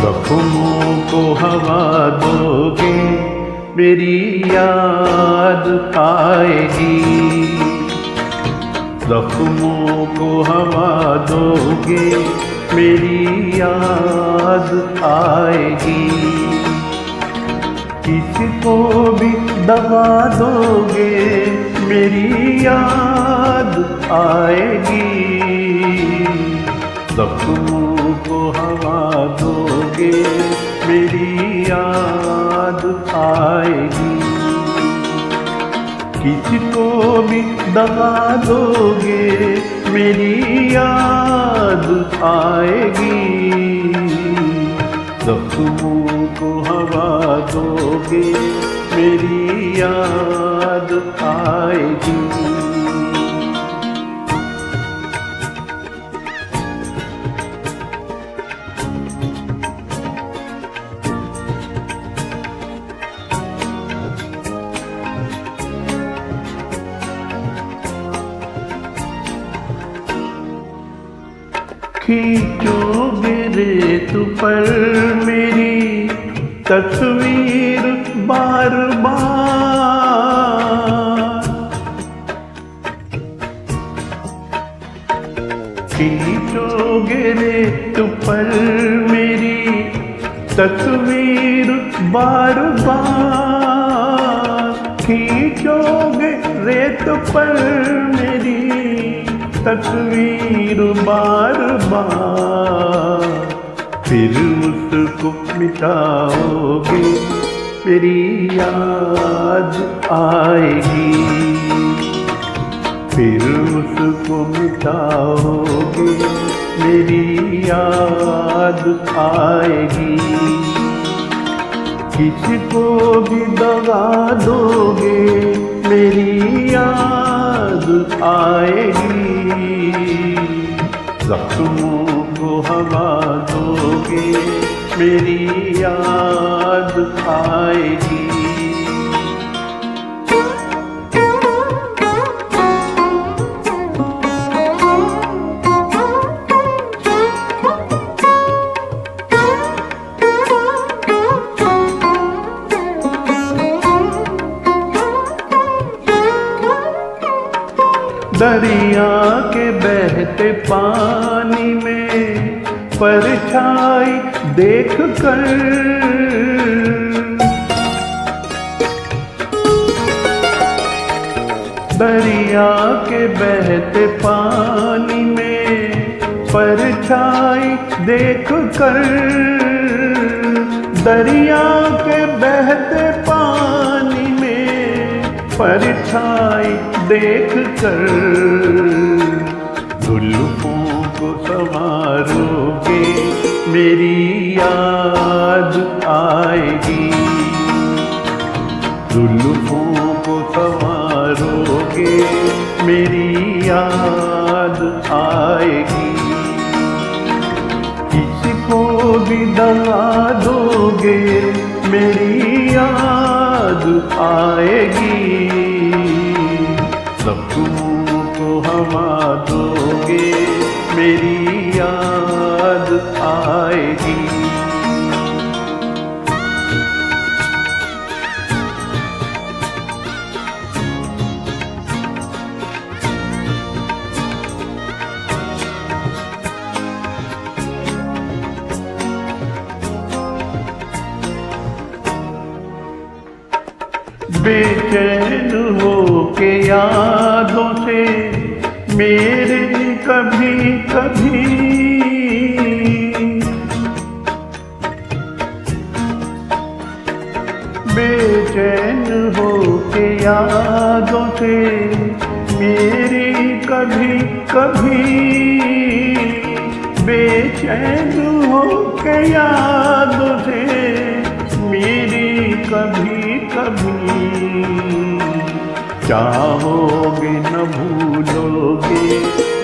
जख्मों को हवा दोगे मेरी याद आएगी। जख्मों को हवा दोगे मेरी याद आएगी। किसको भी दवा दोगे मेरी याद आएगी। जख्मों को हवा दोगे मेरी याद आएगी। किसको भी दवा दोगे मेरी याद आएगी। जख्मों को हवा दोगे मेरी याद आएगी। खींचोगे रेत पर मेरी तस्वीर बार बार। खींचोगे रेत पर मेरी तस्वीर बार बार। खींचोगे रेत पर मेरी तस्वीर बार बार। फिर उसको मिटाओगे मेरी याद आएगी। फिर उसको मिटाओगे मेरी याद आएगी। किसको भी दवा दोगे मेरी याद आएगी। जख्मों को हवा दोगे मेरी याद आएगी। दरिया के बहते पानी में परछाई देख कर। दरिया के बहते पानी में परछाई देख कर। दरिया के बहते पानी में परछाई देख कर। जुल्फों को संवारोगे मेरी याद आएगी। जुल्फों को संवारोगे मेरी याद आएगी। किसको भी दवा दोगे मेरी याद आएगी। जख्मों को हवा दोगे मेरी याद आएगी। बेचैन हो के यादों से मेरे कभी कभी। बेचैन हो के यादों से मेरी कभी कभी। बेचैन हो के यादों से मेरी कभी कभी। चाहोगे न भूलोगे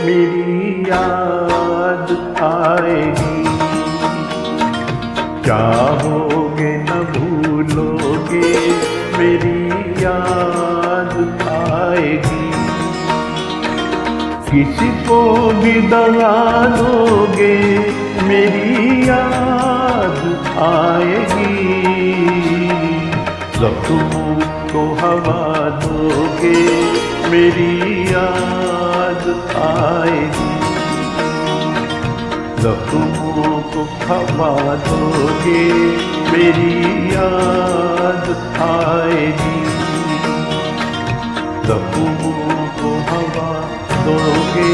मेरी याद आएगी। चाहोगे न भूलोगे मेरी याद आएगी। किसी को भी दगा दोगे मेरी याद आएगी। जख्मों को हवा दोगे मेरी याद आएगी। जख्मों को हवा दोगे मेरी याद आएगी। जख्मों को हवा दोगे।